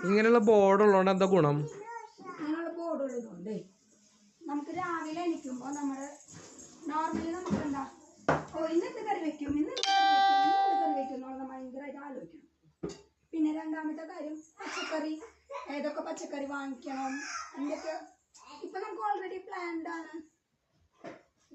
ഇങ്ങനെയുള്ള ബോർഡ് ഉള്ളതുകൊണ്ട് എന്താ ഗുണം? അങ്ങനെയുള്ള ബോർഡ് ഉള്ളതുകൊണ്ട് നമുക്ക് രാവിലെ എണീക്കുമ്പോൾ നമ്മൾ നോർമലി നമുക്ക് എന്താ ഇന്നത്തെ കറി വെക്കും കറി വെക്കും എന്നുള്ളത് ഭയങ്കരമായിട്ട് ആലോചിക്കണം. പിന്നെ രണ്ടാമത്തെ കാര്യം പച്ചക്കറി, ഏതൊക്കെ പച്ചക്കറി വാങ്ങിക്കണം, എന്തൊക്കെ ഇപ്പം നമുക്ക് ഓൾറെഡി പ്ലാൻഡ് ആണ്.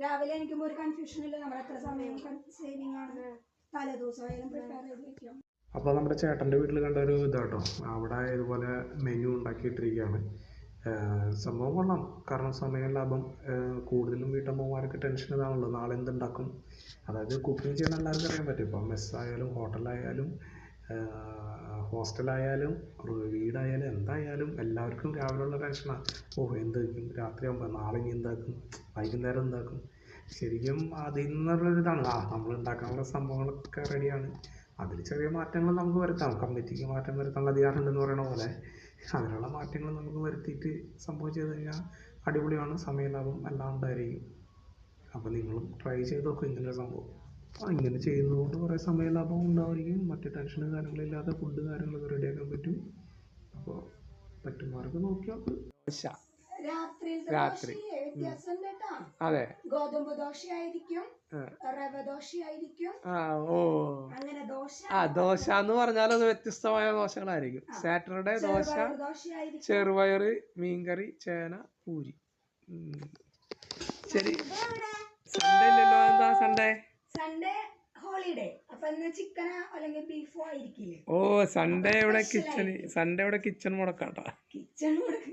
രാവിലെ എണീക്കുമ്പോൾ ഒരു കൺഫ്യൂഷൻ ഇല്ല, നമ്മൾ എത്ര സമയം സേവിങ് ആണ്, തലേദിവസമായാലും പ്രിപ്പയർ ചെയ്ത് വെക്കാം. അപ്പോൾ നമ്മുടെ ചേട്ടൻ്റെ വീട്ടിൽ കണ്ട ഒരു ഇതാട്ടോ, അവിടെ ഇതുപോലെ മെനു ഉണ്ടാക്കിയിട്ടിരിക്കുകയാണ്. സംഭവം കൊള്ളാം, കാരണം സമയം ലാഭം. കൂടുതലും വീട്ടമ്മമാർക്ക് ടെൻഷൻ ഇതാണല്ലോ, നാളെ എന്തുണ്ടാക്കും. അതായത് കുക്കിംഗ് ചെയ്യാൻ എല്ലാവർക്കും അറിയാൻ പറ്റും. ഇപ്പോൾ മെസ്സായാലും ഹോട്ടലായാലും ഹോസ്റ്റലായാലും വീടായാലും എന്തായാലും എല്ലാവർക്കും രാവിലെയുള്ള ടെൻഷനാണ്. എന്ത് വയ്ക്കും, രാത്രിയാകുമ്പോൾ നാളെ ഇനി എന്താക്കും, വൈകുന്നേരം എന്താക്കും. ശരിക്കും അതിൽ നിന്നുള്ളൊരിതാണ് നമ്മൾ ഉണ്ടാക്കാനുള്ള സംഭവങ്ങളൊക്കെ റെഡിയാണ്. അതിൽ ചെറിയ മാറ്റങ്ങൾ നമുക്ക് വരുത്താം. കമ്മിറ്റിക്ക് മാറ്റം വരുത്താനുള്ള അധികാരമുണ്ടെന്ന് പറയുന്ന പോലെ അതിനുള്ള മാറ്റങ്ങൾ നമുക്ക് വരുത്തിയിട്ട് സംഭവം ചെയ്ത് കഴിഞ്ഞാൽ അടിപൊളിയാണ്. സമയ ലാഭം എല്ലാം ഉണ്ടായിരിക്കും. അപ്പോൾ നിങ്ങളും ട്രൈ ചെയ്ത് നോക്കും ഇങ്ങനൊരു സംഭവം. ഇങ്ങനെ ചെയ്യുന്നതുകൊണ്ട് കുറേ സമയ ലാഭം ഉണ്ടായിരിക്കും. മറ്റ് ടെൻഷനും കാര്യങ്ങളില്ലാതെ ഫുഡ് കാര്യങ്ങളൊക്കെ റെഡിയാക്കാൻ പറ്റും. അപ്പോൾ പറ്റുന്നവർക്ക് നോക്കിയാൽ രാത്രി അതെ ഗോതമ്പ് ദോശയായിരിക്കും, റവ ദോശയായിരിക്കും. അങ്ങനെ ദോശ എന്ന് പറഞ്ഞാൽ അത് വ്യത്യസ്തമായ ദോശകളായിരിക്കും. സാറ്റർഡേ ദോശ, ചെറുപയറ്, മീൻകറി, ചേന, പൂരി. ശരി, സൺഡേ ഇല്ലല്ലോ. എന്താ സൺഡേ? Sunday holiday. അപ്പൊ ചിക്കനോ അല്ലെങ്കിൽ ബീഫോ ആയിരിക്കില്ലേ? സൺഡേ ഇവിടെ കിച്ചൺ മുടക്കാട്ടോ. കിച്ചൺ മുടക്ക്.